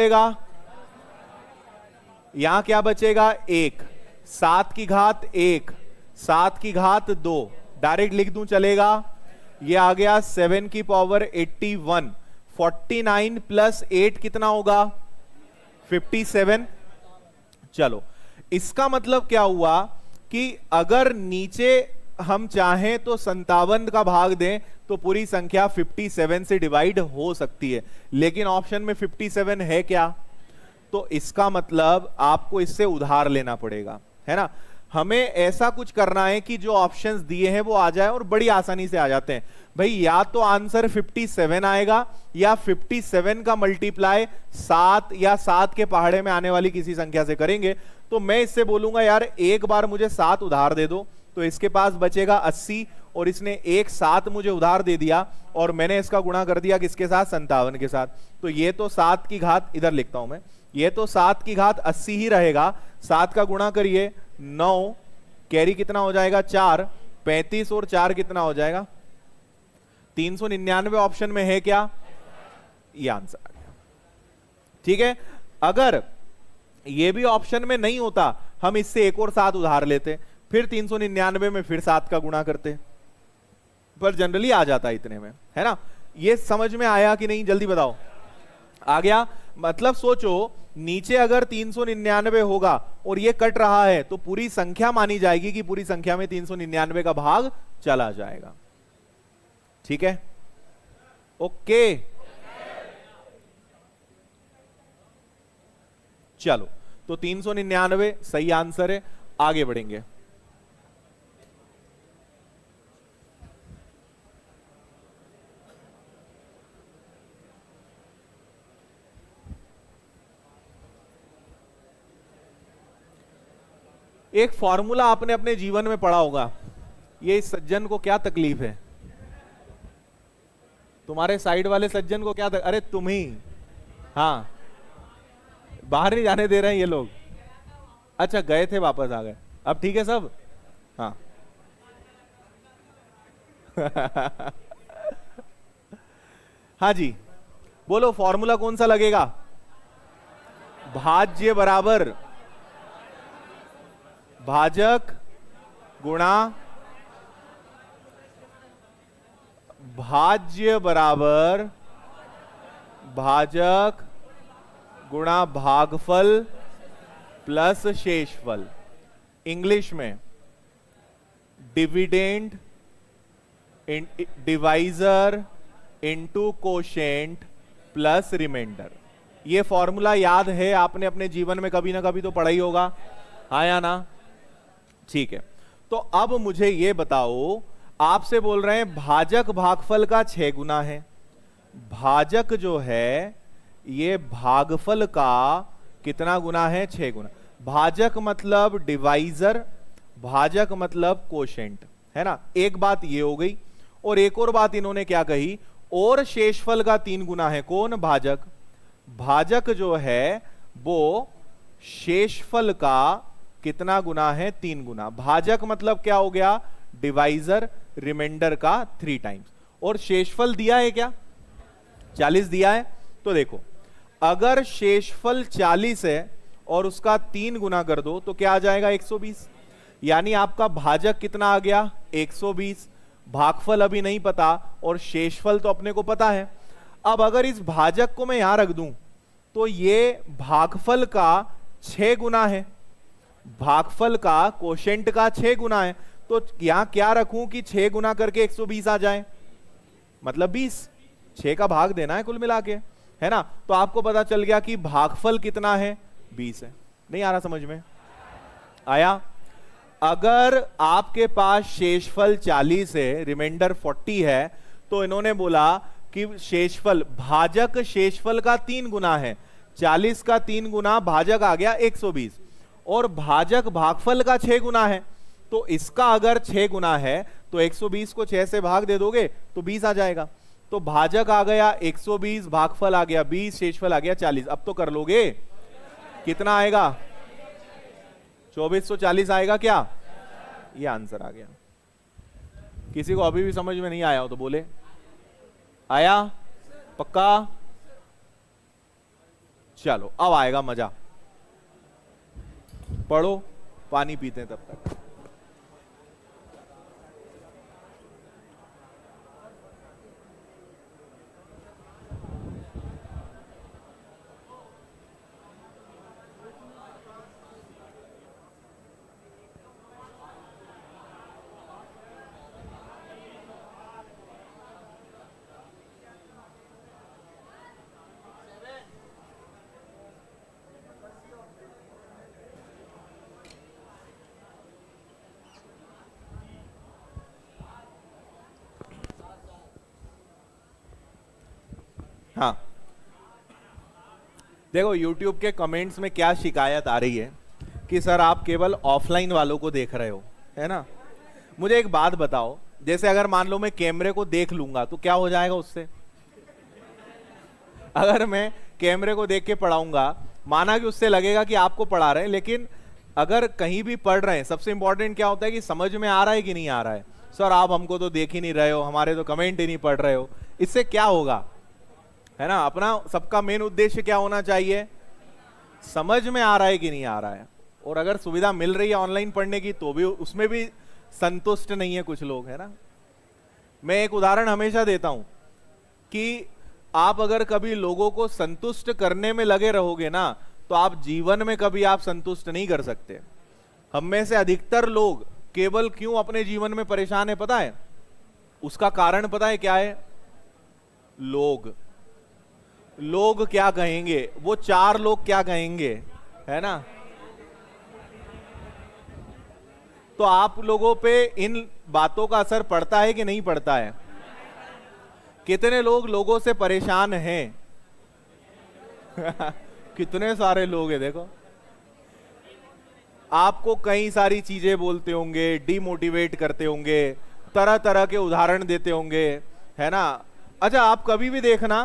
बचेगा, यहां क्या बचेगा, 1, 7 की घात 1, 7 की घात 2, डायरेक्ट लिख दूं चलेगा। ये आ गया 7 की पावर 81, 49 प्लस 8 कितना होगा, 57। चलो, इसका मतलब क्या हुआ कि अगर नीचे हम चाहें तो 57 का भाग दें तो पूरी संख्या 57 से डिवाइड हो सकती है, लेकिन ऑप्शन में 57 है क्या, तो इसका मतलब आपको इससे उधार लेना पड़ेगा, है ना। हमें ऐसा कुछ करना है कि जो ऑप्शंस दिए हैं वो आ जाए, और बड़ी आसानी से आ जाते हैं भाई। या तो आंसर 57 आएगा, या 57 का मल्टीप्लाई 7 या 7 के पहाड़े में आने वाली किसी संख्या से करेंगे। तो मैं इससे बोलूंगा यार एक बार मुझे 7 उधार दे दो, तो इसके पास बचेगा 80, और इसने एक 7 मुझे उधार दे दिया और मैंने इसका गुणा कर दिया किसके साथ, 57 के साथ। तो ये तो 7 की घात, इधर लिखता हूं मैं, ये तो 7 की घात 80 ही रहेगा। 7 का गुणा करिए 9, कैरी कितना हो जाएगा 4, 35 और 4 कितना हो जाएगा 399। ऑप्शन में है क्या, ये आंसर आ गया। ठीक है, अगर ये भी ऑप्शन में नहीं होता हम इससे एक और 7 उधार लेते, फिर 399 में फिर 7 का गुणा करते, पर जनरली आ जाता इतने में, है ना। ये समझ में आया कि नहीं, जल्दी बताओ, आ गया। मतलब सोचो नीचे अगर 399 होगा और ये कट रहा है तो पूरी संख्या मानी जाएगी कि पूरी संख्या में 399 का भाग चला जाएगा। ठीक है, ओके। चलो, तो 399 सही आंसर है, आगे बढ़ेंगे। एक फॉर्मूला आपने अपने जीवन में पढ़ा होगा, ये इस सज्जन को क्या तकलीफ है, तुम्हारे साइड वाले सज्जन को क्या अरे तुम ही, हाँ, बाहर नहीं जाने दे रहे हैं ये लोग। अच्छा, गए थे वापस आ गए, अब ठीक है सब, हाँ। हाँ जी, बोलो फॉर्मूला कौन सा लगेगा, भाज्य बराबर भाजक गुणा, भाज्य बराबर भाजक गुणा भागफल प्लस शेषफल। इंग्लिश में dividend divisor into quotient plus reminder. ये फॉर्मूला याद है, आपने अपने जीवन में कभी ना कभी तो पढ़ा ही होगा, हाँ या ना। ठीक है, तो अब मुझे ये बताओ, आपसे बोल रहे हैं भाजक भागफल का 6 गुना है, भाजक जो है ये भागफल का कितना गुना है, 6 गुना। भाजक मतलब डिवाइजर, भाजक मतलब कोशेंट, है ना। एक बात ये हो गई, और एक और बात इन्होंने क्या कही, और शेषफल का 3 गुना है, कौन, भाजक। भाजक जो है वो शेषफल का कितना गुना है, 3 गुना। भाजक मतलब क्या हो गया, डिवाइजर, रिमाइंडर का 3 टाइम्स। और शेषफल दिया है क्या, 40 दिया है। तो देखो, अगर शेषफल 40 है और उसका 3 गुना कर दो तो क्या आ जाएगा, 120। यानी आपका भाजक कितना आ गया, 120। भागफल अभी नहीं पता और शेषफल तो अपने को पता है। अब अगर इस भाजक को मैं यहां रख दूं तो ये भागफल का 6 गुना है, भागफल का कोशेंट का 6 गुना है। तो यहां क्या रखूं कि 6 गुना करके 120 आ जाए, मतलब 20, 6 का भाग देना है कुल मिला के, है ना। तो आपको पता चल गया कि भागफल कितना है, 20 है। नहीं आ रहा समझ में, आया। अगर आपके पास शेषफल 40 है, रिमाइंडर 40 है, तो इन्होंने बोला कि शेषफल, भाजक शेषफल का 3 गुना है, 40 का 3 गुना, भाजक आ गया 120, और भाजक भागफल का 6 गुना है। तो इसका अगर 6 गुना है तो 120 को 6 से भाग दे दोगे तो 20 आ जाएगा। तो भाजक आ गया 120, भागफल आ गया 20, शेषफल आ गया 40। अब तो कर लोगे, कितना आएगा, 2440 आएगा क्या, ये आंसर आ गया। किसी को अभी भी समझ में नहीं आया हो तो बोले, आया, पक्का। चलो अब आएगा मजा, पढ़ो, पानी पीते हैं तब तक। हाँ देखो YouTube के कमेंट्स में क्या शिकायत आ रही है कि सर आप केवल ऑफलाइन वालों को देख रहे हो, है ना। मुझे एक बात बताओ, जैसे अगर मान लो मैं कैमरे को देख लूंगा तो क्या हो जाएगा उससे? अगर मैं कैमरे को देख के पढ़ाऊंगा, माना कि उससे लगेगा कि आपको पढ़ा रहे हैं, लेकिन अगर कहीं भी पढ़ रहे हैं सबसे इंपॉर्टेंट क्या होता है कि समझ में आ रहा है कि नहीं आ रहा है। सर आप हमको तो देख ही नहीं रहे हो, हमारे तो कमेंट ही नहीं पढ़ रहे हो, इससे क्या होगा, है ना। अपना सबका मेन उद्देश्य क्या होना चाहिए, समझ में आ रहा है कि नहीं आ रहा है। और अगर सुविधा मिल रही है ऑनलाइन पढ़ने की तो भी उसमें भी संतुष्ट नहीं है कुछ लोग, है ना। मैं एक उदाहरण हमेशा देता हूं कि आप अगर कभी लोगों को संतुष्ट करने में लगे रहोगे ना, तो आप जीवन में कभी आप संतुष्ट नहीं कर सकते। हम में से अधिकतर लोग केवल क्यों अपने जीवन में परेशान है पता है? उसका कारण पता है क्या है? लोग क्या कहेंगे, वो चार लोग क्या कहेंगे, है ना। तो आप लोगों पे इन बातों का असर पड़ता है कि नहीं पड़ता है? कितने लोग लोगों से परेशान हैं? कितने सारे लोग हैं, देखो। आपको कई सारी चीजें बोलते होंगे, डिमोटिवेट करते होंगे, तरह तरह के उदाहरण देते होंगे, है ना। अच्छा आप कभी भी देखना,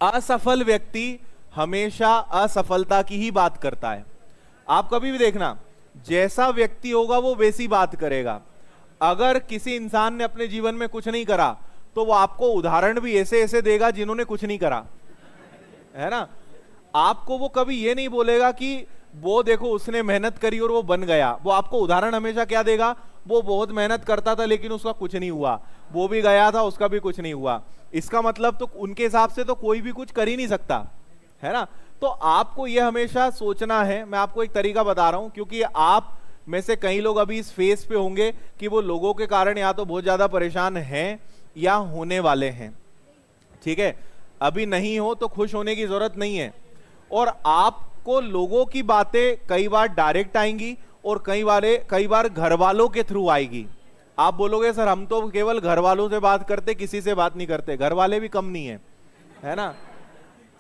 असफल व्यक्ति हमेशा असफलता की ही बात करता है। आप कभी भी देखना, जैसा व्यक्ति होगा वो वैसी बात करेगा। अगर किसी इंसान ने अपने जीवन में कुछ नहीं करा तो वो आपको उदाहरण भी ऐसे ऐसे देगा जिन्होंने कुछ नहीं करा, है ना। आपको वो कभी ये नहीं बोलेगा कि वो देखो उसने मेहनत करी और वो बन गया। वो आपको उदाहरण हमेशा क्या देगा, वो बहुत मेहनत करता था लेकिन उसका कुछ नहीं हुआ, वो भी गया था उसका भी कुछ नहीं हुआ। इसका मतलब तो उनके हिसाब से तो कोई भी कुछ कर ही नहीं सकता, है ना। तो आपको ये हमेशा सोचना है। मैं आपको एक तरीका बता रहा हूं, क्योंकि आप में से कई लोग अभी इस फेज पे होंगे कि वो लोगों के कारण या तो बहुत ज्यादा परेशान हैं या होने वाले हैं, ठीक है। अभी नहीं हो तो खुश होने की जरूरत नहीं है। और आपको लोगों की बातें कई बार डायरेक्ट आएंगी और कई बार घर वालों के थ्रू आएगी। आप बोलोगे सर हम तो केवल घर वालों से बात करते, किसी से बात नहीं करते। घर वाले भी कम नहीं है ना।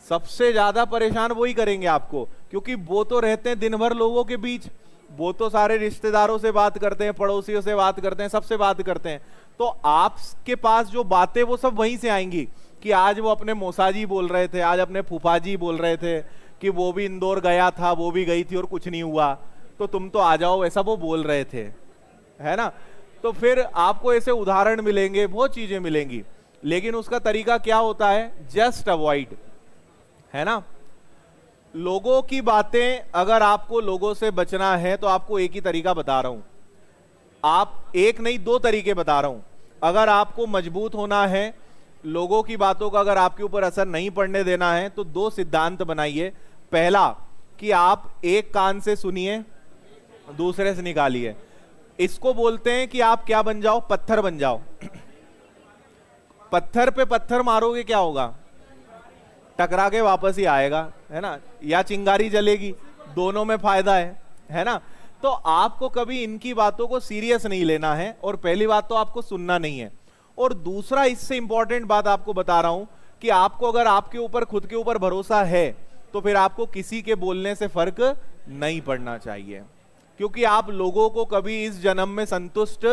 सबसे ज्यादा परेशान वही करेंगे आपको, क्योंकि वो तो रहते हैं दिन भर लोगों के बीच, वो तो सारे रिश्तेदारों से बात करते हैं, पड़ोसियों से बात करते हैं, सबसे बात करते हैं। तो आपके पास जो बातें वो सब वहीं से आएंगी कि आज वो अपने मौसाजी बोल रहे थे, आज अपने फूफाजी बोल रहे थे कि वो भी इंदौर गया था, वो भी गई थी और कुछ नहीं हुआ, तो तुम तो आ जाओ, ऐसा वो बोल रहे थे, है ना। तो फिर आपको ऐसे उदाहरण मिलेंगे, बहुत चीजें मिलेंगी, लेकिन उसका तरीका क्या होता है? जस्ट अवॉइड, है ना। लोगों की बातें, अगर आपको लोगों से बचना है तो आपको एक ही तरीका बता रहा हूं। आप एक नहीं दो तरीके बता रहा हूं। अगर आपको मजबूत होना है, लोगों की बातों का अगर आपके ऊपर असर नहीं पड़ने देना है, तो दो सिद्धांत बनाइए। पहला कि आप एक कान से सुनिए, दूसरे से निकालिए। इसको बोलते हैं कि आप क्या बन जाओ? पत्थर बन जाओ। पत्थर पे पत्थर मारोगे क्या होगा? टकरा के वापस ही आएगा, है ना, या चिंगारी जलेगी, दोनों में फायदा है ना। तो आपको कभी इनकी बातों को सीरियस नहीं लेना है, और पहली बात तो आपको सुनना नहीं है। और दूसरा, इससे इंपॉर्टेंट बात आपको बता रहा हूं कि आपको अगर आपके ऊपर, खुद के ऊपर भरोसा है, तो फिर आपको किसी के बोलने से फर्क नहीं पड़ना चाहिए, क्योंकि आप लोगों को कभी इस जन्म में संतुष्ट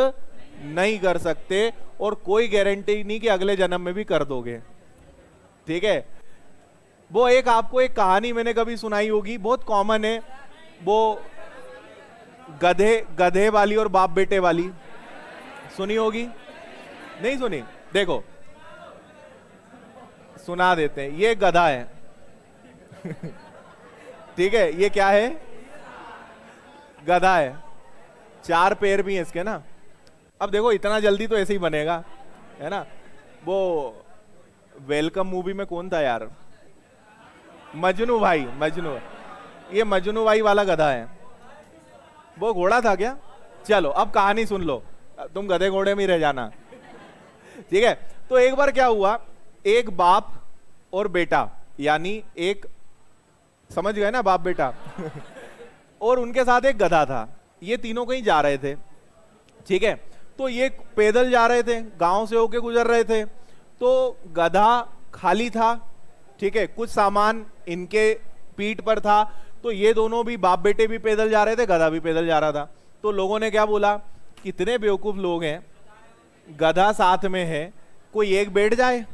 नहीं कर सकते, और कोई गारंटी नहीं कि अगले जन्म में भी कर दोगे, ठीक है। वो एक आपको एक कहानी मैंने कभी सुनाई होगी, बहुत कॉमन है, वो गधे वाली और बाप बेटे वाली, सुनी होगी? नहीं सुनी? देखो सुना देते हैं। ये गधा है ठीक है, ये क्या है? गधा है। 4 पैर भी हैं इसके ना। अब देखो इतना जल्दी तो ऐसे ही बनेगा, है ना। वो वेलकम मूवी में कौन था यार? मजनू भाई, मजनू। ये मजनू भाई वाला गधा है। वो घोड़ा था क्या? चलो अब कहानी सुन लो, तुम गधे घोड़े में ही रह जाना। ठीक है, तो एक बार क्या हुआ, एक बाप और बेटा, यानी एक, समझ गए ना, बाप बेटा और उनके साथ एक गधा था। ये तीनों कहीं जा रहे थे। ठीक है, तो ये पैदल जा रहे थे, गांव से होके गुजर रहे थे। तो गधा खाली था, ठीक है, कुछ सामान इनके पीठ पर था। तो ये दोनों भी, बाप बेटे भी पैदल जा रहे थे, गधा भी पैदल जा रहा था। तो लोगों ने क्या बोला, कितने बेवकूफ लोग हैं, गधा साथ में है, कोई एक बैठ जाए।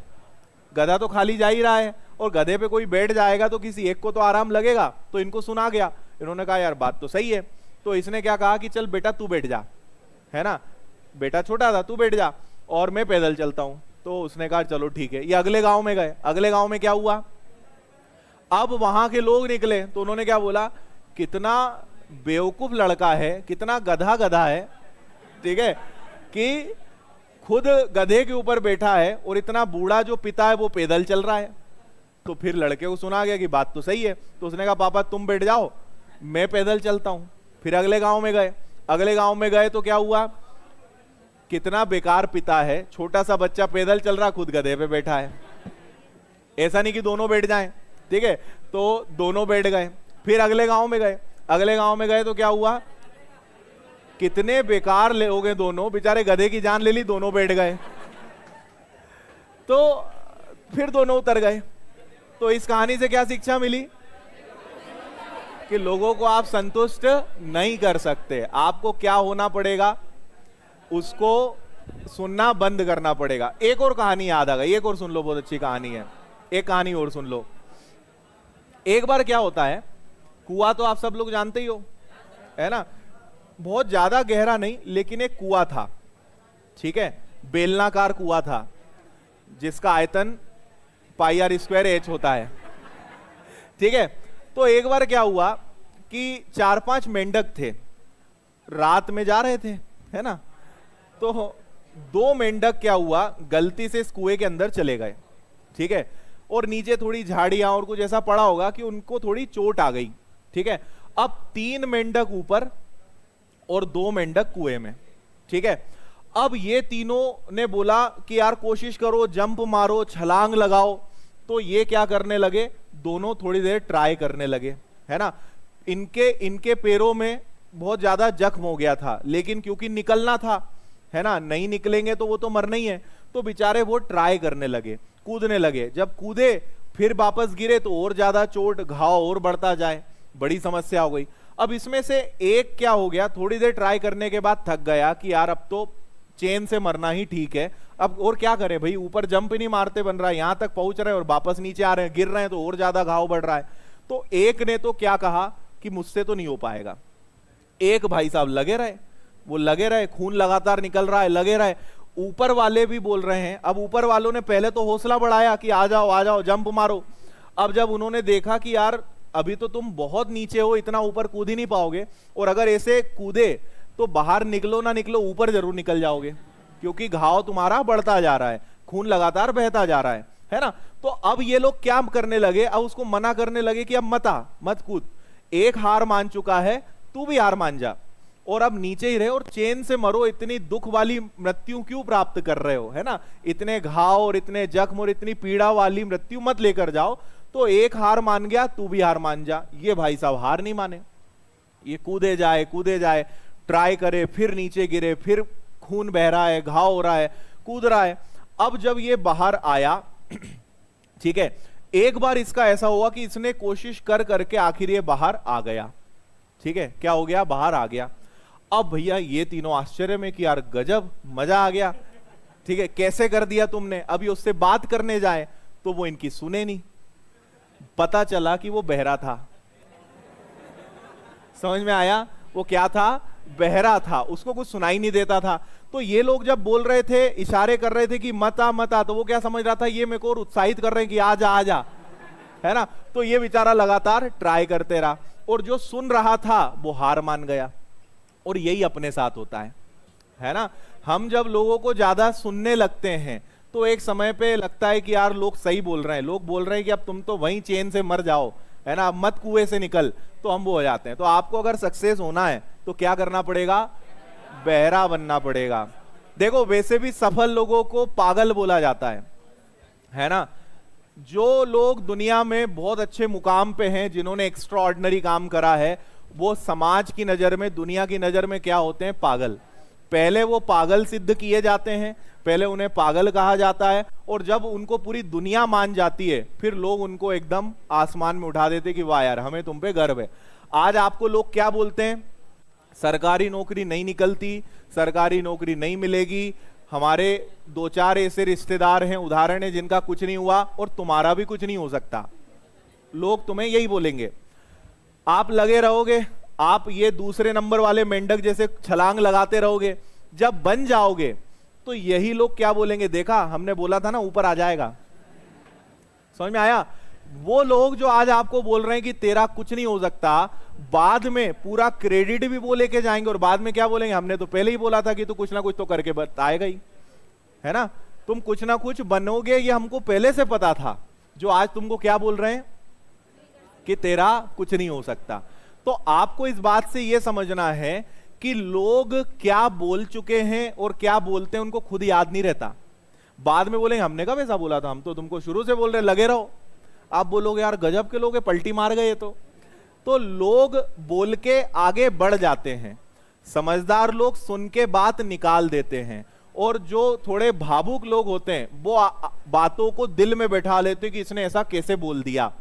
गधा तो खाली जा ही रहा है और गधे पे कोई बैठ जाएगा तो किसी एक को तो आराम लगेगा। तो इनको सुना गया, इन्होंने कहा यार बात तो सही है। तो इसने क्या कहा कि चल बेटा तू बैठ जा, है ना, बेटा छोटा था, तू बैठ जा और मैं पैदल चलता हूं। तो उसने कहा चलो ठीक है। ये अगले गांव में गए। अगले गांव में क्या हुआ, अब वहां के लोग निकले तो उन्होंने क्या बोला, कितना बेवकूफ लड़का है, कितना गधा गधा है, ठीक है, कि खुद गधे के ऊपर बैठा है और इतना बूढ़ा जो पिता है वो पैदल चल रहा है। तो फिर लड़के को सुना गया कि बात तो सही है। तो उसने कहा पापा तुम बैठ जाओ, मैं पैदल चलता हूं। फिर अगले गांव में गए। अगले गांव में गए तो क्या हुआ, कितना बेकार पिता है, छोटा सा बच्चा पैदल चल रहा, खुद गधे पे बैठा है। ऐसा नहीं कि दोनों बैठ जाएं, ठीक है, तो दोनों बैठ गए। फिर अगले गांव में गए। अगले गांव में गए तो क्या हुआ, कितने बेकार लोग हैं दोनों, बेचारे गधे की जान ले ली, दोनों बैठ गए। तो फिर दोनों उतर गए। तो इस कहानी से क्या शिक्षा मिली, कि लोगों को आप संतुष्ट नहीं कर सकते। आपको क्या होना पड़ेगा, उसको सुनना बंद करना पड़ेगा। एक और कहानी याद आ गई, एक और सुन लो, बहुत अच्छी कहानी है। एक कहानी और सुन लो। एक बार क्या होता है, कुआं तो आप सब लोग जानते ही हो, है ना, बहुत ज्यादा गहरा नहीं, लेकिन एक कुआं था, ठीक है, बेलनाकार कुआं था, जिसका आयतन πr² होता है, ठीक है। तो एक बार क्या हुआ कि 4-5 मेंढक थे, रात में जा रहे थे, है ना। तो 2 मेंढक क्या हुआ, गलती से इस कुएं के अंदर चले गए, ठीक है, और नीचे थोड़ी झाड़ियां और कुछ ऐसा पड़ा होगा कि उनको थोड़ी चोट आ गई, ठीक है। अब 3 मेंढक ऊपर और 2 मेंढक कुएं में, ठीक है। अब ये तीनों ने बोला कि यार कोशिश करो, जंप मारो, छलांग लगाओ। तो ये क्या करने लगे, दोनों थोड़ी देर ट्राई करने लगे, है ना। इनके पैरों में बहुत ज्यादा जख्म हो गया था, लेकिन क्योंकि निकलना था, है ना, नहीं निकलेंगे तो वो तो मरना ही है। तो बेचारे वो ट्राई करने लगे, कूदने लगे। जब कूदे फिर वापस गिरे तो और ज्यादा चोट, घाव और बढ़ता जाए, बड़ी समस्या हो गई। अब इसमें से एक क्या हो गया, थोड़ी देर ट्राई करने के बाद थक गया कि यार अब तो चेन से मरना ही ठीक है, अब और क्या करें भाई, ऊपर जंप ही नहीं मारते बन रहा है, यहां तक पहुंच रहे हैं और वापस नीचे आ रहे हैं, गिर रहे हैं तो और ज्यादा घाव बढ़ रहा है। तो एक ने तो क्या कहा कि मुझसे तो नहीं हो पाएगा। एक भाई साहब लगे रहे, वो लगे रहे, खून लगातार निकल रहा है, लगे रहे। ऊपर वाले भी बोल रहे हैं। अब ऊपर वालों ने पहले तो हौसला बढ़ाया कि आ जाओ जंप मारो। अब जब उन्होंने देखा कि यार अभी तो तुम बहुत नीचे हो, इतना ऊपर कूद ही नहीं पाओगे, और अगर ऐसे कूदे तो बाहर निकलो ना निकलो ऊपर जरूर निकल जाओगे, क्योंकि घाव तुम्हारा बढ़ता जा रहा है, खून लगातार बहता जा रहा है ना। तो अब ये लोग क्या करने लगे, अब उसको मना करने लगे कि अब मत कूद, एक हार मान चुका है, तू भी हार मान जा और अब नीचे ही रहे और चैन से मरो, इतनी दुख वाली मृत्यु क्यों प्राप्त कर रहे हो, है ना, इतने घाव और इतने जख्म और इतनी पीड़ा वाली मृत्यु मत लेकर जाओ। तो एक हार मान गया, तू भी हार मान जा। ये भाई साहब हार नहीं माने, ये कूदे जाए, ट्राई करे, फिर नीचे गिरे, फिर खून बह रहा है, घाव हो रहा है, कूद रहा है। अब जब ये बाहर आया, ठीक है, एक बार इसका ऐसा हुआ कि इसने कोशिश कर करके आखिर ये बाहर आ गया, ठीक है, क्या हो गया, बाहर आ गया। अब भैया ये तीनों आश्चर्य में कि यार गजब, मजा आ गया, ठीक है, कैसे कर दिया तुमने। अभी उससे बात करने जाए तो वो इनकी सुने नहीं, पता चला कि वो बहरा था। समझ में आया, वो क्या था, बहरा था, उसको कुछ सुनाई नहीं देता था। तो ये लोग जब बोल रहे थे, इशारे कर रहे थे कि मत आ, तो वो क्या समझ रहा था, ये मेरे को उत्साहित कर रहे हैं कि आ जा, है ना। तो ये बेचारा लगातार ट्राई करते रहा, और जो सुन रहा था वो हार मान गया। और यही अपने साथ होता है ना। हम जब लोगों को ज्यादा सुनने लगते हैं तो एक समय पे लगता है कि यार लोग सही बोल रहे हैं, लोग बोल रहे हैं कि अब तुम तो वहीं चेन से मर जाओ, है ना, अब मत कुएं से निकल, तो हम वो हो जाते हैं। तो आपको अगर सक्सेस होना है तो क्या करना पड़ेगा? बहरा बनना पड़ेगा। देखो वैसे भी सफल लोगों को पागल बोला जाता है ना। जो लोग दुनिया में बहुत अच्छे मुकाम पे हैं, जिन्होंने एक्स्ट्रा ऑर्डिनरी काम करा है, वो समाज की नजर में, दुनिया की नजर में क्या होते हैं? पागल। पहले वो पागल सिद्ध किए जाते हैं, पहले उन्हें पागल कहा जाता है, और जब उनको पूरी दुनिया मान जाती है फिर लोग उनको एकदम आसमान में उठा देते कि वाह यार हमें तुम पे गर्व है। आज आपको लोग क्या बोलते हैं? सरकारी नौकरी नहीं निकलती, सरकारी नौकरी नहीं मिलेगी, हमारे 2-4 ऐसे रिश्तेदार हैं, उदाहरण है, जिनका कुछ नहीं हुआ और तुम्हारा भी कुछ नहीं हो सकता। लोग तुम्हें यही बोलेंगे। आप लगे रहोगे, आप ये दूसरे नंबर वाले मेंढक जैसे छलांग लगाते रहोगे, जब बन जाओगे तो यही लोग क्या बोलेंगे? देखा हमने बोला था ना ऊपर आ जाएगा। समझ में आया? वो लोग जो आज आपको बोल रहे हैं कि तेरा कुछ नहीं हो सकता, बाद में पूरा क्रेडिट भी वो लेके जाएंगे और बाद में क्या बोलेंगे? हमने तो पहले ही बोला था कि तू कुछ ना कुछ तो करके बताएगा ही, है ना। तुम कुछ ना कुछ बनोगे ये हमको पहले से पता था। जो आज तुमको क्या बोल रहे हैं कि तेरा कुछ नहीं हो सकता। तो आपको इस बात से यह समझना है कि लोग क्या बोल चुके हैं और क्या बोलते हैं उनको खुद याद नहीं रहता। बाद में बोलेंगे हमने कब ऐसा बोला था, हम तो तुमको शुरू से बोल रहे, लगे रहो। आप बोलोगे यार गजब के लोग हैं, पलटी मार गए। तो लोग बोल के आगे बढ़ जाते हैं, समझदार लोग सुन के बात निकाल देते हैं, और जो थोड़े भावुक लोग होते हैं वो बातों को दिल में बैठा लेते हैं कि इसने ऐसा कैसे बोल दिया।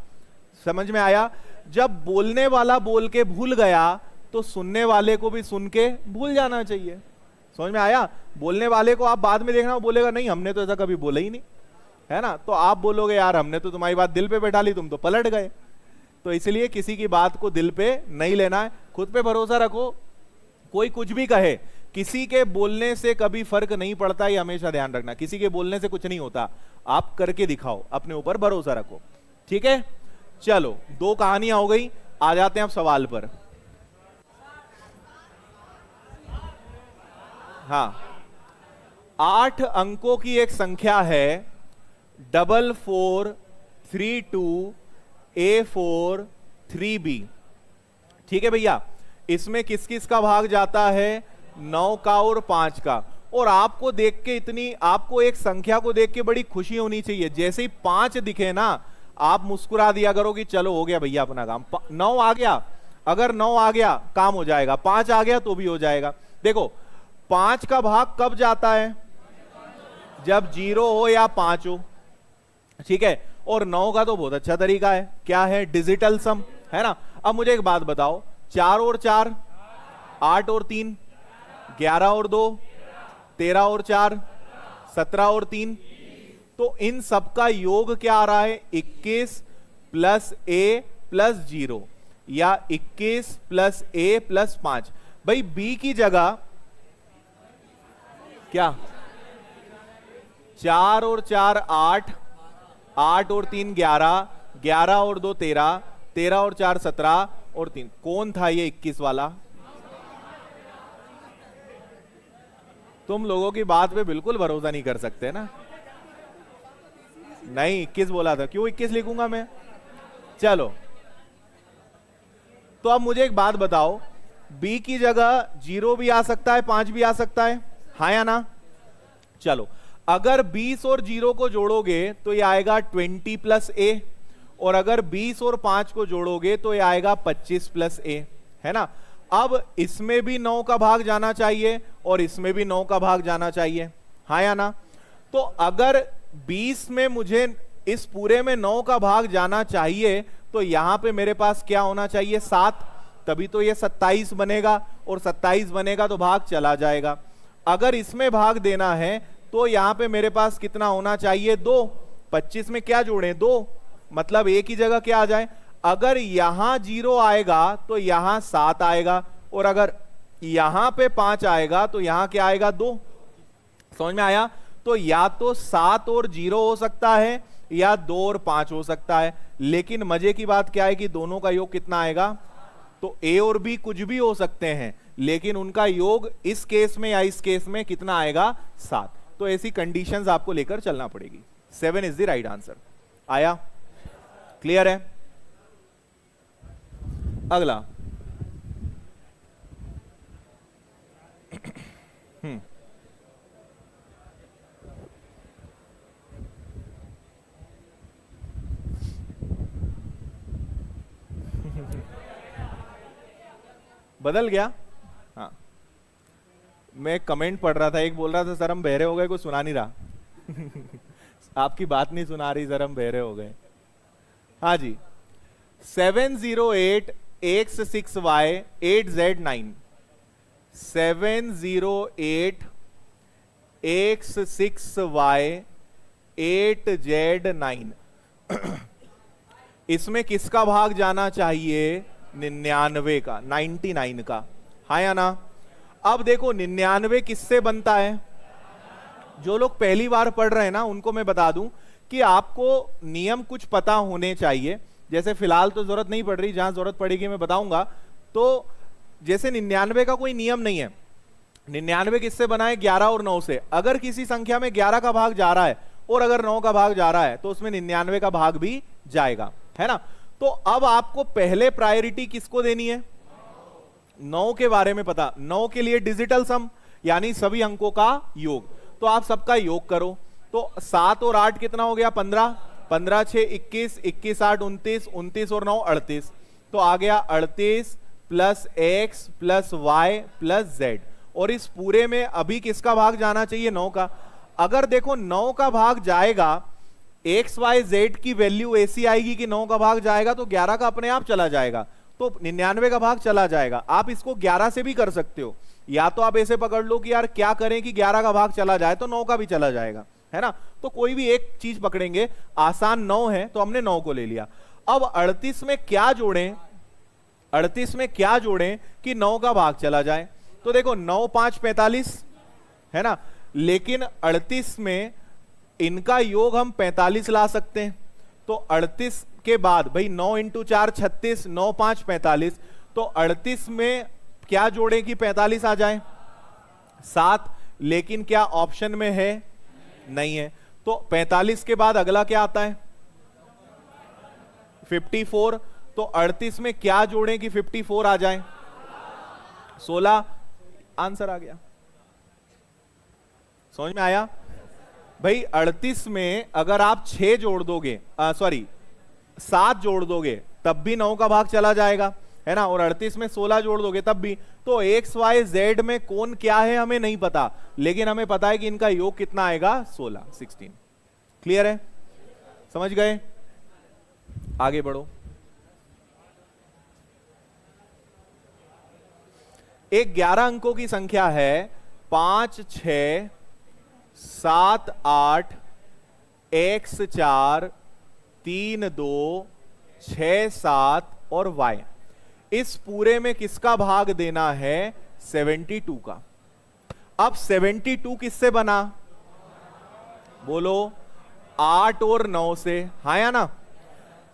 समझ में आया? जब बोलने वाला बोल के भूल गया तो सुनने वाले को भी सुन के भूल जाना चाहिए। समझ में आया? बोलने वाले को आप बाद में देखना, वो बोलेगा नहीं हमने तो ऐसा कभी बोला ही नहीं, है ना। तो आप बोलोगे यार हमने तो तुम्हारी बात दिल पे बैठा ली, तुम तो पलट गए। तो इसलिए किसी की बात को दिल पे नहीं लेना है, खुद पे भरोसा रखो। कोई कुछ भी कहे, किसी के बोलने से कभी फर्क नहीं पड़ता, ये हमेशा ध्यान रखना। किसी के बोलने से कुछ नहीं होता, आप करके दिखाओ, अपने ऊपर भरोसा रखो। ठीक है, चलो 2 कहानियां हो गई, आ जाते हैं अब सवाल पर। हाँ, 8 अंकों की एक संख्या है 4432A43B। ठीक है भैया, इसमें किस किस का भाग जाता है? 9 का और 5 का। और आपको देख के आपको एक संख्या को देख के बड़ी खुशी होनी चाहिए। जैसे ही 5 दिखे ना, आप मुस्कुरा दिया करो कि चलो हो गया भैया अपना काम। 9 आ गया, अगर 9 आ गया काम हो जाएगा, 5 आ गया तो भी हो जाएगा। देखो 5 का भाग कब जाता है? जब 0 हो या 5 हो। ठीक है, और 9 का तो बहुत अच्छा तरीका है, क्या है? डिजिटल सम, है ना। अब मुझे एक बात बताओ, 4 और 4 8 और 3 11 और 2 13 और 4 17 और 3, तो इन सब का योग क्या आ रहा है? 21 प्लस a प्लस 0, या 21 प्लस a प्लस 5। भाई b की जगह क्या? 4 और 4 8 8 और 3 11 11 और 2 13 13 और 4 17 और 3, कौन था ये 21 वाला? तुम लोगों की बात पे बिल्कुल भरोसा नहीं कर सकते ना। नहीं 21 बोला था, क्यों 21 लिखूंगा मैं? चलो, तो अब मुझे एक बात बताओ, b की जगह 0 भी आ सकता है, 5 भी आ सकता है, हाँ या ना? चलो, अगर 20 और 0 को जोड़ोगे तो ये आएगा 20 प्लस a, और अगर 20 और 5 को जोड़ोगे तो ये आएगा 25 प्लस a, है ना। अब इसमें भी 9 का भाग जाना चाहिए और इसमें भी 9 का भाग जाना चाहिए, हाँ या ना। तो अगर 20 में मुझे इस पूरे में 9 का भाग जाना चाहिए तो यहां पे मेरे पास क्या होना चाहिए? 7, तभी तो ये 27 बनेगा, और 27 बनेगा तो भाग चला जाएगा। अगर इसमें भाग देना है तो यहां पे मेरे पास कितना होना चाहिए? 2। 25 में क्या जोड़ें? 2, मतलब एक ही जगह क्या आ जाए? अगर यहां 0 आएगा तो यहां 7 आएगा, और अगर यहां पे 5 आएगा तो यहां क्या आएगा? 2। समझ में आया? तो या तो 7 और 0 हो सकता है, या 2 और 5 हो सकता है, लेकिन मजे की बात क्या है कि दोनों का योग कितना आएगा, तो ए और बी कुछ भी हो सकते हैं, लेकिन उनका योग इस केस में या इस केस में कितना आएगा, 7। तो ऐसी कंडीशंस आपको लेकर चलना पड़ेगी। 7 इज द राइट आंसर। आया, क्लियर है? अगला बदल गया। हाँ, मैं कमेंट पढ़ रहा था, एक बोल रहा था सर हम बहरे हो गए, कोई सुना नहीं रहा। आपकी बात नहीं सुना रही सर, हम बहरे हो गए। हाँ जी, 708 x6y 8z9, 708 x6y 8z9 इसमें किसका भाग जाना चाहिए, 99 का, 99 का, हाँ या ना? अब देखो 99 किससे बनता है, जो लोग पहली बार पढ़ रहे हैं ना उनको मैं बता दूं कि आपको नियम कुछ पता होने चाहिए। जैसे फिलहाल तो जरूरत नहीं पड़ रही, जहां जरूरत पड़ेगी मैं बताऊंगा। तो जैसे 99 का कोई नियम नहीं है। 99 किससे बना है, 11 और 9 से। अगर किसी संख्या में 11 का भाग जा रहा है और अगर 9 का भाग जा रहा है तो उसमें 99 का भाग भी जाएगा, है ना? तो अब आपको पहले प्रायोरिटी किसको देनी है, 9 के बारे में पता। 9 के लिए डिजिटल सम यानी सभी अंकों का योग, तो आप सबका योग करो। तो 7 और 8 कितना हो गया, 15, 15 6 21, 21 8 29, 29 और 9 38। तो आ गया 38 plus X plus Y plus Z. और इस पूरे में अभी किसका भाग जाना चाहिए, 9 का। अगर देखो 9 का भाग जाएगा, एक्स वाई जेड की वैल्यू ऐसी आएगी कि 9 का भाग जाएगा तो 11 का अपने आप चला जाएगा, तो 99 का भाग चला जाएगा। आप इसको 11 से भी कर सकते हो, या तो आप ऐसे पकड़ लो कि यार क्या करें कि 11 का भाग चला जाए तो 9 का भी चला जाएगा, है ना? तो कोई भी एक चीज पकड़ेंगे। आसान 9 है तो हमने 9 को ले लिया। अब 38 में क्या जोड़ें, 38 में क्या जोड़ें कि 9 का भाग चला जाए। तो देखो 9 5 45, है ना? लेकिन 38 में इनका योग हम 45 ला सकते हैं। तो 38 के बाद भाई 9 इंटू 4 36, 9 5 45। तो 38 में क्या जोड़ें कि 45 आ जाए, 7। लेकिन क्या ऑप्शन में है, नहीं है। तो 45 के बाद अगला क्या आता है, 54। तो 38 में क्या जोड़ें कि 54 आ जाए, 16। आंसर आ गया, समझ में आया भाई? 38 में अगर आप 6 जोड़ दोगे, सॉरी 7 जोड़ दोगे तब भी 9 का भाग चला जाएगा, है ना? और 38 में 16 जोड़ दोगे तब भी। तो एक्स वाई जेड में कौन क्या है हमें नहीं पता, लेकिन हमें पता है कि इनका योग कितना आएगा, 16। क्लियर है, समझ गए? आगे बढ़ो। एक 11 अंकों की संख्या है 5 6 7 8 x 4 3 2 6 7 और y। इस पूरे में किसका भाग देना है, 72 का। अब 72 किससे बना, बोलो, 8 और 9 से, हाँ या ना?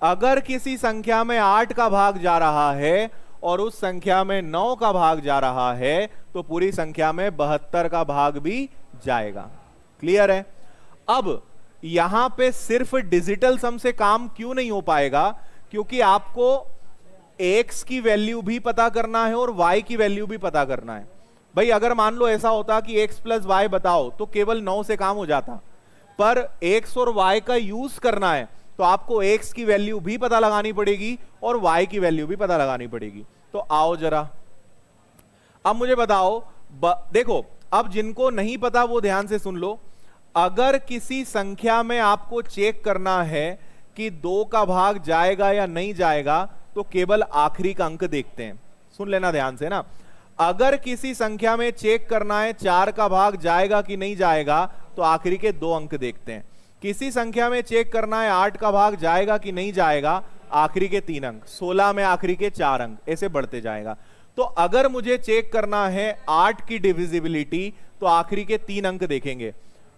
अगर किसी संख्या में 8 का भाग जा रहा है और उस संख्या में 9 का भाग जा रहा है तो पूरी संख्या में 72 का भाग भी जाएगा। क्लियर है? अब यहां पे सिर्फ डिजिटल सम से काम क्यों नहीं हो पाएगा, क्योंकि आपको x की वैल्यू भी पता करना है और y की वैल्यू भी पता करना है। भाई अगर मान लो ऐसा होता कि x प्लस वाई बताओ तो केवल 9 से काम हो जाता, पर x और y का यूज करना है तो आपको x की वैल्यू भी पता लगानी पड़ेगी और y की वैल्यू भी पता लगानी पड़ेगी। तो आओ जरा, अब मुझे बताओ, देखो अब जिनको नहीं पता वो ध्यान से सुन लो। अगर किसी संख्या में आपको चेक करना है कि 2 का भाग जाएगा या नहीं जाएगा तो केवल आखिरी का अंक देखते हैं। सुन लेना ध्यान से ना, अगर किसी संख्या में चेक करना है 4 का भाग जाएगा कि नहीं जाएगा तो आखिरी के 2 अंक देखते हैं। किसी संख्या में चेक करना है 8 का भाग जाएगा कि नहीं जाएगा, आखिरी के 3 अंक, 16 में आखिरी के 4 अंक, ऐसे बढ़ते जाएगा। तो अगर मुझे चेक करना है 8 की डिविजिबिलिटी तो आखिरी के 3 अंक देखेंगे।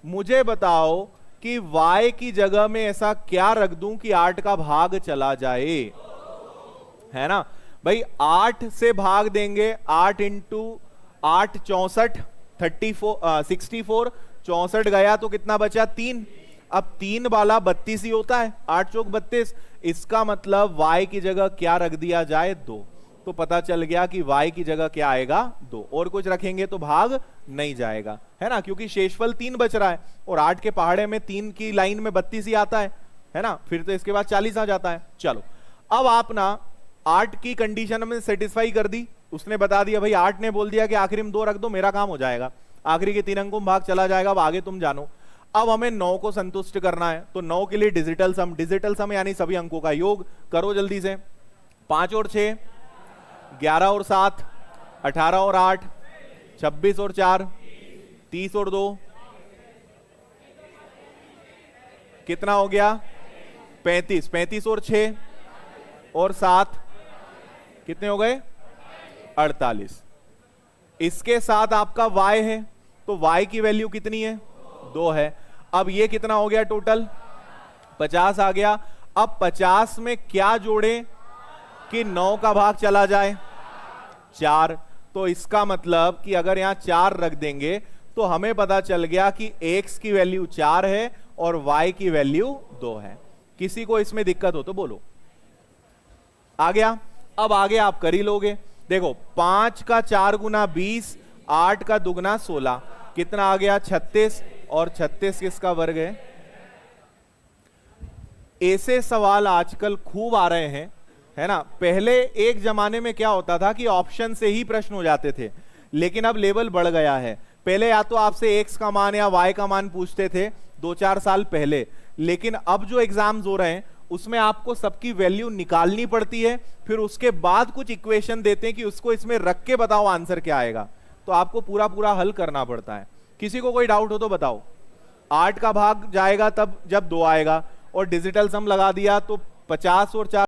मुझे बताओ कि y की जगह में ऐसा क्या रख दूं कि 8 का भाग चला जाए, है ना भाई। 8 से भाग देंगे, 8 इंटू 8 64, 64 64 गया तो कितना बचा 3। अब 3 वाला 32 ही होता है, 8 चौक 32। इसका मतलब y की जगह क्या रख दिया जाए 2। तो पता चल गया कि y की जगह क्या आएगा 2, और कुछ रखेंगे तो भाग नहीं जाएगा, है ना, क्योंकि शेषफल 3 बच रहा है और 8 के पहाड़े में 3 की लाइन में 32 ही आता है ना, फिर तो इसके बाद 40 आ जाता है। चलो अब आप ना 8 की कंडीशन में सेटिस्फाई कर दी, उसने बता दिया भाई 8 ने बोल दिया कि आखिरी में 2 रख दो, मेरा काम हो जाएगा, आखिरी के 3 अंकों में भाग चला जाएगा, अब आगे तुम जानो। अब हमें 9 को संतुष्ट करना है, तो 9 के लिए डिजिटल सम यानी सभी अंकों का योग करो जल्दी से। 5 और 6 11 और 7 18 और 8 26 और 4 30 और 2 कितना हो गया 35। 35 और 6 और 7 कितने हो गए 48। इसके साथ आपका y है, तो y की वैल्यू कितनी है 2 है। अब ये कितना हो गया टोटल 50 आ गया। अब 50 में क्या जोड़े कि 9 का भाग चला जाए 4। तो इसका मतलब कि अगर यहां 4 रख देंगे तो हमें पता चल गया कि x की वैल्यू 4 है और y की वैल्यू 2 है। किसी को इसमें दिक्कत हो तो बोलो। आ गया। अब आगे आप कर ही लोगे। देखो 5 का 4 गुना 20, 8 का दुगना 16, कितना आ गया 36, और 36 किसका वर्ग है। ऐसे सवाल आजकल खूब आ रहे हैं, है ना। पहले एक जमाने में क्या होता था कि ऑप्शन से ही प्रश्न हो जाते थे, लेकिन अब लेवल बढ़ गया है। पहले या तो आपसे x का मान या y का मान पूछते थे 2-4 साल पहले, लेकिन अब जो एग्जाम्स हो रहे हैं उसमें आपको सबकी वैल्यू निकालनी पड़ती है, फिर उसके बाद कुछ इक्वेशन देते हैं कि उसको इसमें रख के बताओ आंसर क्या आएगा, तो आपको पूरा पूरा हल करना पड़ता है। किसी को कोई डाउट हो तो बताओ। 8 का भाग जाएगा तब जब 2 आएगा, और डिजिटल सम लगा दिया तो 50 और 4